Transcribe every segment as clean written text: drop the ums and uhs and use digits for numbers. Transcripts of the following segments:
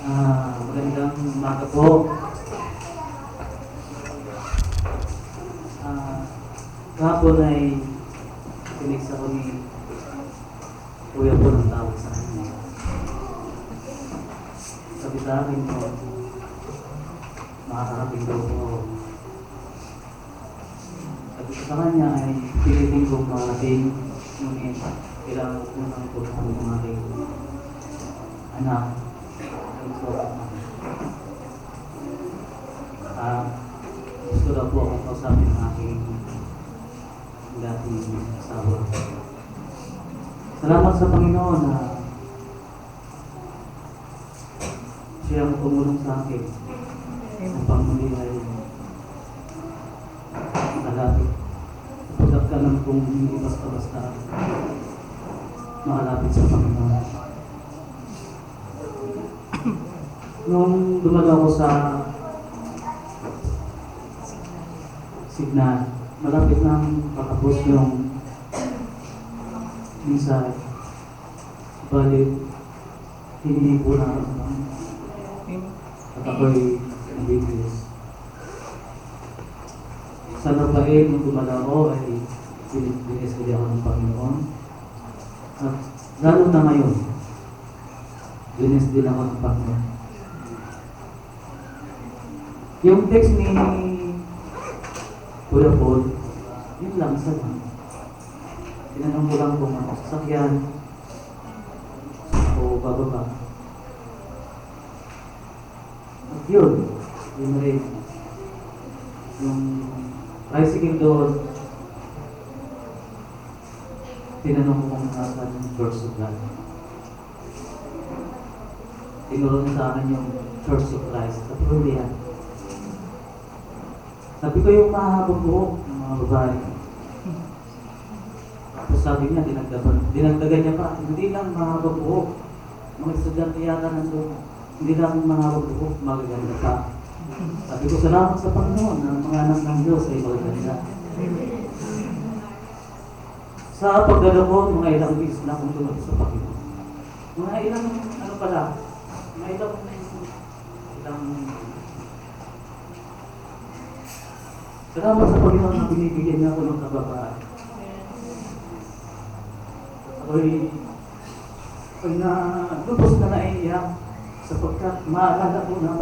Magandang umaga po. Kahapon ay tinext ako ni Kuya po ng tawag sa kanya. Sabi sa akin po, makakarating daw po. Sabi ko sa kanya ay pilitin kong makarating, ngunit kailangan ko nang po ng aking anak. Gusto daw po akong kausapin ng aking dating asawa. Salamat sa Panginoon na siya ang tumulong sa akin upang muli ay malapit. Kapag ka lang kung hindi basta-basta makalapit sa Panginoon. Nung dumalo ako sa signal, malapit nang patapos yung mensahe. Balik, hiningi po na at ako'y nabiglis. Sa nabain, nung dumalo ako, ay binis-bili ako ng Panginoon. At lalo na ngayon, binis-bili ako ng Panginoon. Yung text ni Kuya Paul, yun lang sa mga. Tinanong ko lang kung ano sasakyan o bababa. At yun rin. Yung tricycle doon, tinanong ko kung nasan yung Church of God. Tinuro niya sa akin yung Church of Christ. Sabi ko yan. Sabi ko yung mahabang buhok ng mga babae. Tapos sabi niya, dinagdagan niya pa, hindi lang mahabang buhok. Mga estudyante yata nandun, hindi lang mahabang buhok, magaganda pa. Sabi ko, salamat sa Panginoon na mga anak ng Diyos ay magaganda. Sa pagdadamon, mga ilang bis na kung tumabi sa Panginoon. Mga ilang, mga ilang salamat sa Panginoon na binibigyan niya ako ng kababaan. Ako'y lubos na naiiyak sapagkat maalala ko na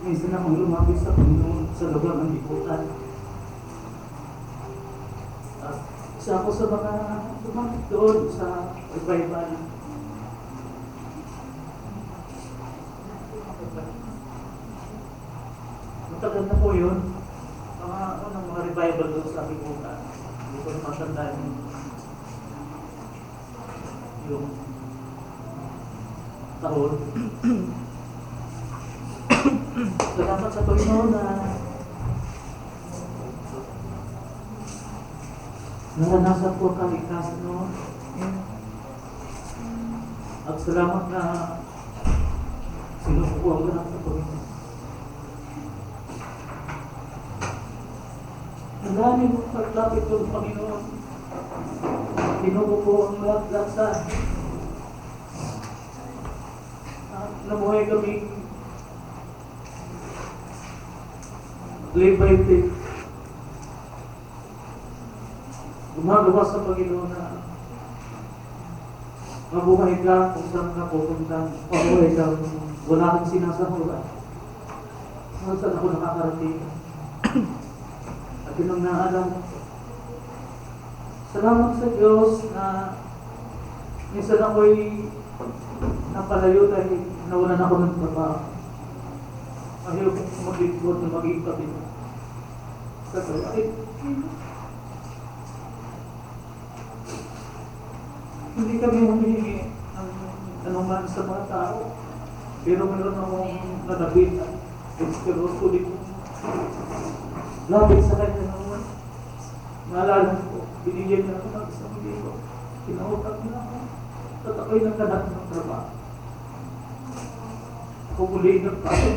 minsan akong lumapit sa Panginoon sa lugar ng liputan. At isa ako sa mga lumapit doon sa revival. Matagal na po yun. Mga revival doon sa aking buka. Hindi ko matandaan yung taon. Salamat sa Panginoon na naranasan ko kalikasan noon. At salamat na sinusukuha ko lang sa Panginoon. Ang dami mong paglapit ko ng Panginoon. Tinubo ko ang lahat-lasa. Namuhay kami live by faith. Gumagawa sa Panginoon na mabuhay ka kung saan ka pupunta. Mabuhay ka kung wala kang sinasahura. Saan ako nakakarating. At yun ang naalam. Salamat sa Diyos na minsan ako'y napalayo dahil nawalan ako ng trabaho. Ayaw kong mag-ikot na maging kapit. Kasi hindi kami humihingi ng anuman sa mga tao. Pero meron akong nadabit at eksperoso dito. Lapit sa kanya naman. Naalala ko, binigyan niya ako ng isang libo. Kinautap niya ako. At ako'y nagkanak ng trabaho. Ako muli nagpasok.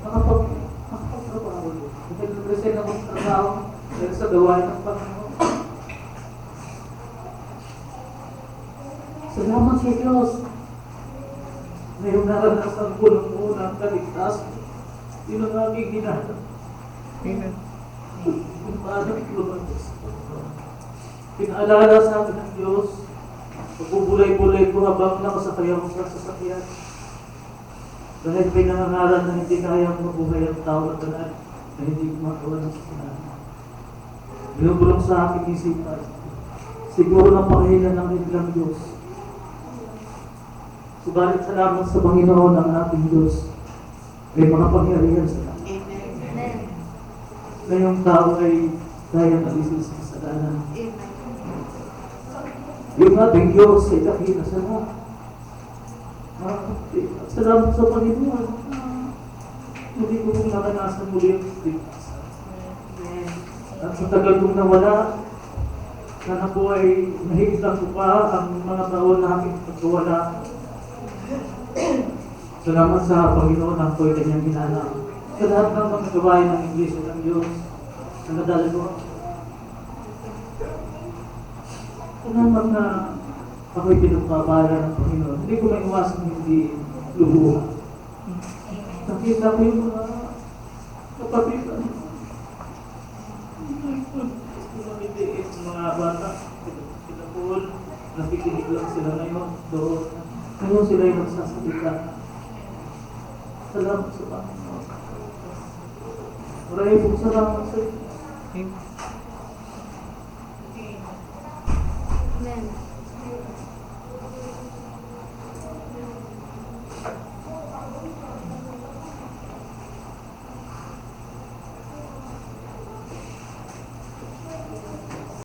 Nakapagtrabaho ulit. Dahil nag-resign ako ng trabaho dahil sa gawain ng Panginoon. Salamat sa Diyos. Ngayong naranasan ko ng unang kaligtas, yun ang aking hinahanap. Amen. Kung paano lumabas. Pinaalala sa akin ng Diyos, pagbubulay-bulay ko habang nakasakay ako sa sasakyan. Dahil may nangangaral na hindi kayang mabuhay ang tao na tanan na hindi kumagawa ng kasalanan. Binubulong sa aking isipan, siguro ng pangahilan ng ilang Diyos. Subalit salamat sa Panginoon ang ating Diyos. May mga pangyarihan sa akin. Amen. Ngayong tao ay kaya malisis sa kasalanan. Yung ating Diyos ay dakila sa lahat. Salamat sa Panginoon. Hindi ko kong naranasan muli ang ligtasan. At sa tagal kong nawala, sana po ay nahigitan ko pa ang mga taon na aking pagkawala. Salamat sa Panginoon ang ko'y kanyang ginala. Sa lahat ng mga gawain ng Iglesia ng Diyos, na nadala ko. Salamat na ako'y pinagpapala ng Panginoon. Hindi ko maiwasan hindi lubuha. Nakita ko yung mga kapatitan. Mga bata, sila po, nakikinig lang sila ngayon. Doon, ngayon sila yung nagsasalita. Salamat sa Panginoon. Maraming pong salamat sa inyo. Amen. Amen.